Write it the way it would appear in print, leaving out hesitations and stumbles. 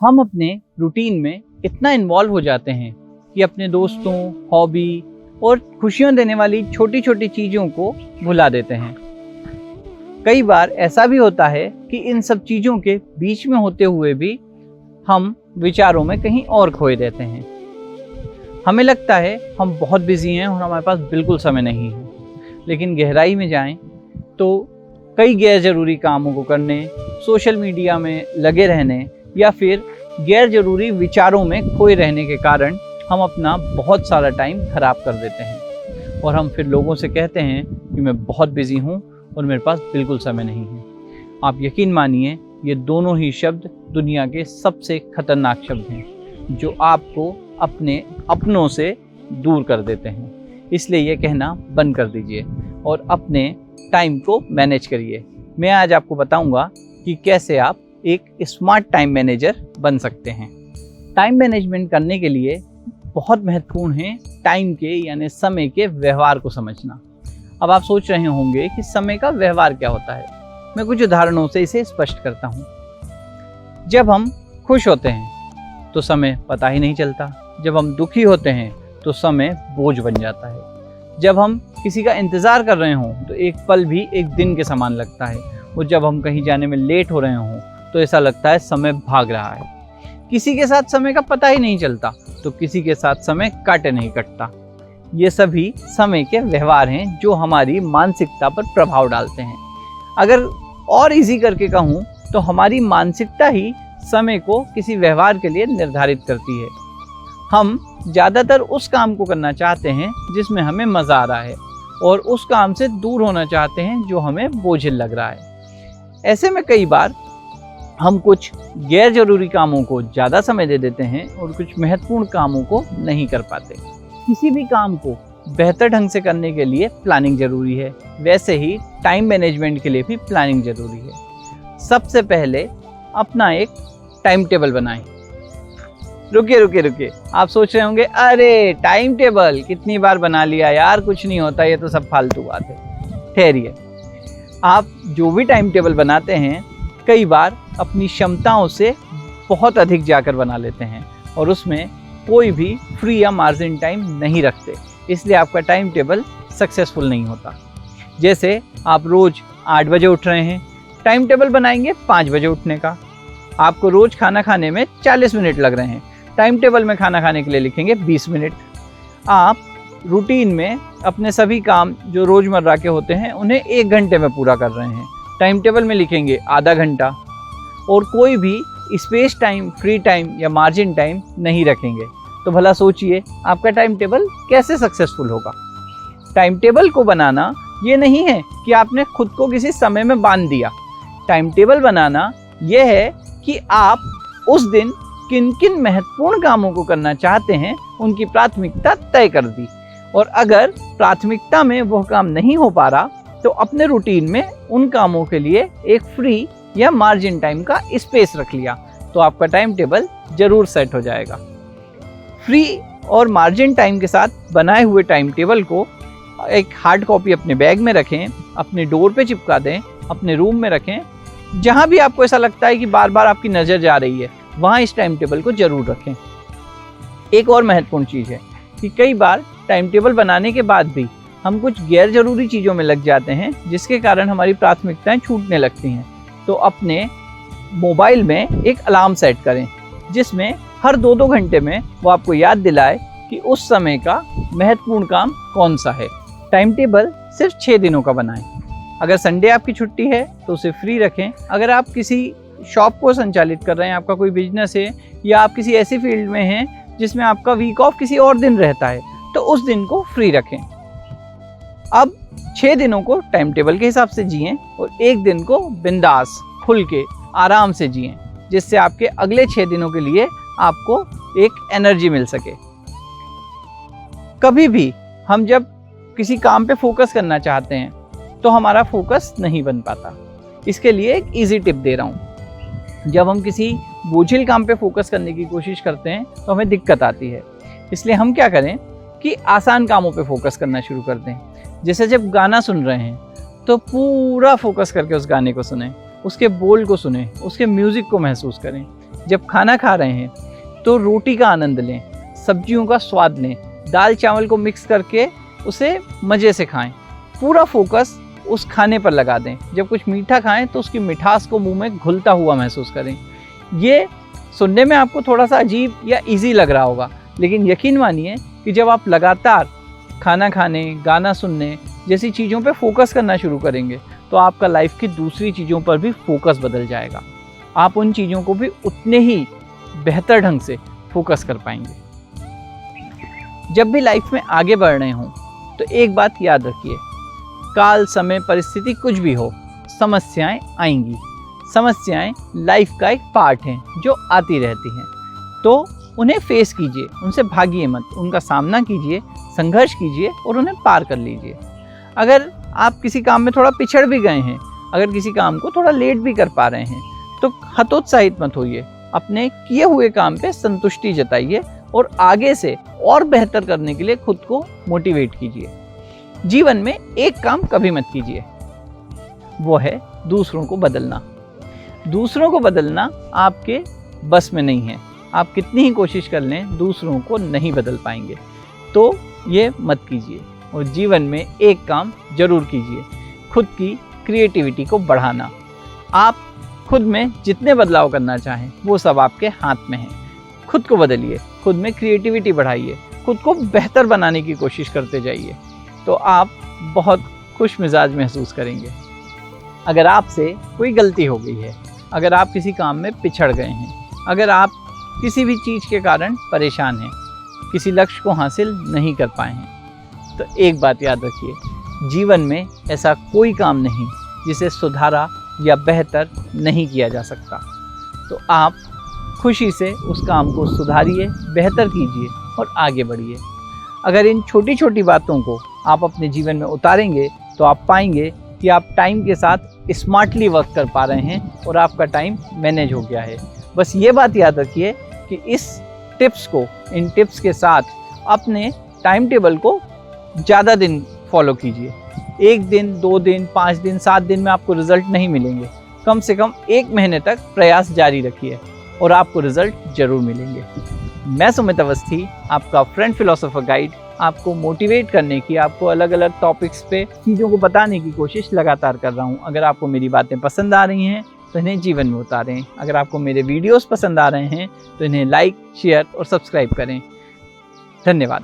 हम अपने रूटीन में इतना इन्वॉल्व हो जाते हैं कि अपने दोस्तों, हॉबी और खुशियां देने वाली छोटी छोटी चीज़ों को भुला देते हैं। कई बार ऐसा भी होता है कि इन सब चीज़ों के बीच में होते हुए भी हम विचारों में कहीं और खोए रहते हैं। हमें लगता है हम बहुत बिजी हैं और हमारे पास बिल्कुल समय नहीं है, लेकिन गहराई में जाएं तो कई गैर ज़रूरी कामों को करने, सोशल मीडिया में लगे रहने या फिर गैर ज़रूरी विचारों में खोए रहने के कारण हम अपना बहुत सारा टाइम खराब कर देते हैं और हम फिर लोगों से कहते हैं कि मैं बहुत बिजी हूँ और मेरे पास बिल्कुल समय नहीं है। आप यकीन मानिए, ये दोनों ही शब्द दुनिया के सबसे खतरनाक शब्द हैं जो आपको अपने अपनों से दूर कर देते हैं। इसलिए ये कहना बंद कर दीजिए और अपने टाइम को मैनेज करिए। मैं आज आपको बताऊंगा कि कैसे आप एक स्मार्ट टाइम मैनेजर बन सकते हैं। टाइम मैनेजमेंट करने के लिए बहुत महत्वपूर्ण है टाइम के यानी समय के व्यवहार को समझना। अब आप सोच रहे होंगे कि समय का व्यवहार क्या होता है। मैं कुछ उदाहरणों से इसे स्पष्ट करता हूँ। जब हम खुश होते हैं तो समय पता ही नहीं चलता। जब हम दुखी होते हैं तो समय बोझ बन जाता है। जब हम किसी का इंतज़ार कर रहे हों तो एक पल भी एक दिन के समान लगता है और जब हम कहीं जाने में लेट हो रहे हों तो ऐसा लगता है समय भाग रहा है। किसी के साथ समय का पता ही नहीं चलता तो किसी के साथ समय काटे नहीं कटता। ये सभी समय के व्यवहार हैं जो हमारी मानसिकता पर प्रभाव डालते हैं। अगर और इजी करके कहूँ तो हमारी मानसिकता ही समय को किसी व्यवहार के लिए निर्धारित करती है। हम ज़्यादातर उस काम को करना चाहते हैं जिसमें हमें मज़ा आ रहा है और उस काम से दूर होना चाहते हैं जो हमें बोझिल लग रहा है। ऐसे में कई बार हम कुछ गैर जरूरी कामों को ज़्यादा समय दे देते हैं और कुछ महत्वपूर्ण कामों को नहीं कर पाते। किसी भी काम को बेहतर ढंग से करने के लिए प्लानिंग ज़रूरी है, वैसे ही टाइम मैनेजमेंट के लिए भी प्लानिंग ज़रूरी है। सबसे पहले अपना एक टाइम टेबल बनाएं। रुकिए, आप सोच रहे होंगे, अरे टाइम टेबल कितनी बार बना लिया यार, कुछ नहीं होता, ये तो सब फालतू बात है। ठहरिए, आप जो भी टाइम टेबल बनाते हैं कई बार अपनी क्षमताओं से बहुत अधिक जाकर बना लेते हैं और उसमें कोई भी फ्री या मार्जिन टाइम नहीं रखते, इसलिए आपका टाइम टेबल सक्सेसफुल नहीं होता। जैसे आप रोज़ 8 बजे उठ रहे हैं, टाइम टेबल बनाएंगे 5 बजे उठने का। आपको रोज़ खाना खाने में 40 मिनट लग रहे हैं, टाइम टेबल में खाना खाने के लिए लिखेंगे 20 मिनट। आप रूटीन में अपने सभी काम जो रोज़मर्रा के होते हैं उन्हें 1 घंटे में पूरा कर रहे हैं, टाइम टेबल में लिखेंगे आधा घंटा और कोई भी स्पेस टाइम, फ्री टाइम या मार्जिन टाइम नहीं रखेंगे। तो भला सोचिए आपका टाइम टेबल कैसे सक्सेसफुल होगा। टाइम टेबल को बनाना ये नहीं है कि आपने खुद को किसी समय में बांध दिया। टाइम टेबल बनाना यह है कि आप उस दिन किन किन महत्वपूर्ण कामों को करना चाहते हैं उनकी प्राथमिकता तय कर दी और अगर प्राथमिकता में वह काम नहीं हो पा रहा तो अपने रूटीन में उन कामों के लिए एक फ्री या मार्जिन टाइम का स्पेस रख लिया तो आपका टाइम टेबल जरूर सेट हो जाएगा। फ्री और मार्जिन टाइम के साथ बनाए हुए टाइम टेबल को एक हार्ड कॉपी अपने बैग में रखें, अपने डोर पे चिपका दें, अपने रूम में रखें। जहाँ भी आपको ऐसा लगता है कि बार बार आपकी नज़र जा रही है वहाँ इस टाइम टेबल को जरूर रखें। एक और महत्वपूर्ण चीज़ है कि कई बार टाइम टेबल बनाने के बाद भी हम कुछ गैर जरूरी चीज़ों में लग जाते हैं जिसके कारण हमारी प्राथमिकताएं छूटने लगती हैं। तो अपने मोबाइल में एक अलार्म सेट करें जिसमें हर 2-2 घंटे में वो आपको याद दिलाए कि उस समय का महत्वपूर्ण काम कौन सा है। टाइम टेबल सिर्फ 6 दिनों का बनाएं। अगर संडे आपकी छुट्टी है तो उसे फ्री रखें। अगर आप किसी शॉप को संचालित कर रहे हैं, आपका कोई बिजनेस है या आप किसी ऐसी फील्ड में हैं जिसमें आपका वीक ऑफ किसी और दिन रहता है तो उस दिन को फ्री रखें। अब 6 दिनों को टाइम टेबल के हिसाब से जिएं और एक दिन को बिंदास खुल के आराम से जिएं जिससे आपके अगले 6 दिनों के लिए आपको एक एनर्जी मिल सके। कभी भी हम जब किसी काम पे फोकस करना चाहते हैं तो हमारा फोकस नहीं बन पाता। इसके लिए एक इजी टिप दे रहा हूँ। जब हम किसी बोझिल काम पे फोकस करने की कोशिश करते हैं तो हमें दिक्कत आती है, इसलिए हम क्या करें कि आसान कामों पे फोकस करना शुरू कर दें। जैसे जब गाना सुन रहे हैं तो पूरा फोकस करके उस गाने को सुनें, उसके बोल को सुनें, उसके म्यूज़िक को महसूस करें। जब खाना खा रहे हैं तो रोटी का आनंद लें, सब्जियों का स्वाद लें, दाल चावल को मिक्स करके उसे मज़े से खाएं। पूरा फोकस उस खाने पर लगा दें। जब कुछ मीठा खाएं तो उसकी मिठास को मुंह में घुलता हुआ महसूस करें। ये सुनने में आपको थोड़ा सा अजीब या इजी लग रहा होगा, लेकिन यकीन मानिए कि जब आप लगातार खाना खाने, गाना सुनने जैसी चीज़ों पे फोकस करना शुरू करेंगे तो आपका लाइफ की दूसरी चीज़ों पर भी फोकस बदल जाएगा। आप उन चीज़ों को भी उतने ही बेहतर ढंग से फोकस कर पाएंगे। जब भी लाइफ में आगे बढ़ रहे हों तो एक बात याद रखिए, काल, समय, परिस्थिति कुछ भी हो, समस्याएं आएंगी। समस्याएं लाइफ का एक पार्ट हैं जो आती रहती हैं, तो उन्हें फेस कीजिए, उनसे भागिए मत, उनका सामना कीजिए, संघर्ष कीजिए और उन्हें पार कर लीजिए। अगर आप किसी काम में थोड़ा पिछड़ भी गए हैं, अगर किसी काम को थोड़ा लेट भी कर पा रहे हैं तो हतोत्साहित मत होइए। अपने किए हुए काम पे संतुष्टि जताइए और आगे से और बेहतर करने के लिए खुद को मोटिवेट कीजिए। जीवन में एक काम कभी मत कीजिए, वो है दूसरों को बदलना। दूसरों को बदलना आपके बस में नहीं है। आप कितनी ही कोशिश कर लें, दूसरों को नहीं बदल पाएंगे, तो ये मत कीजिए। और जीवन में एक काम जरूर कीजिए, खुद की क्रिएटिविटी को बढ़ाना। आप खुद में जितने बदलाव करना चाहें वो सब आपके हाथ में है। खुद को बदलिए, खुद में क्रिएटिविटी बढ़ाइए, खुद को बेहतर बनाने की कोशिश करते जाइए, तो आप बहुत खुश मिजाज महसूस करेंगे। अगर आपसे कोई गलती हो गई है, अगर आप किसी काम में पिछड़ गए हैं, अगर आप किसी भी चीज़ के कारण परेशान हैं, किसी लक्ष्य को हासिल नहीं कर पाए हैं, तो एक बात याद रखिए, जीवन में ऐसा कोई काम नहीं जिसे सुधारा या बेहतर नहीं किया जा सकता। तो आप खुशी से उस काम को सुधारिए, बेहतर कीजिए और आगे बढ़िए। अगर इन छोटी छोटी बातों को आप अपने जीवन में उतारेंगे तो आप पाएंगे कि आप टाइम के साथ स्मार्टली वर्क कर पा रहे हैं और आपका टाइम मैनेज हो गया है। बस ये बात याद रखिए कि इन टिप्स के साथ अपने टाइम टेबल को ज़्यादा दिन फॉलो कीजिए। 1 दिन, 2 दिन, 5 दिन, 7 दिन में आपको रिजल्ट नहीं मिलेंगे। कम से कम 1 महीने तक प्रयास जारी रखिए और आपको रिजल्ट जरूर मिलेंगे। मैं सुमित अवस्थी, आपका फ्रेंड फिलोसोफर गाइड, आपको मोटिवेट करने की, आपको अलग अलग टॉपिक्स पे चीज़ों को बताने की कोशिश लगातार कर रहा हूँ। अगर आपको मेरी बातें पसंद आ रही हैं तो इन्हें जीवन में उतारें। अगर आपको मेरे वीडियोस पसंद आ रहे हैं तो इन्हें लाइक, शेयर और सब्सक्राइब करें। धन्यवाद।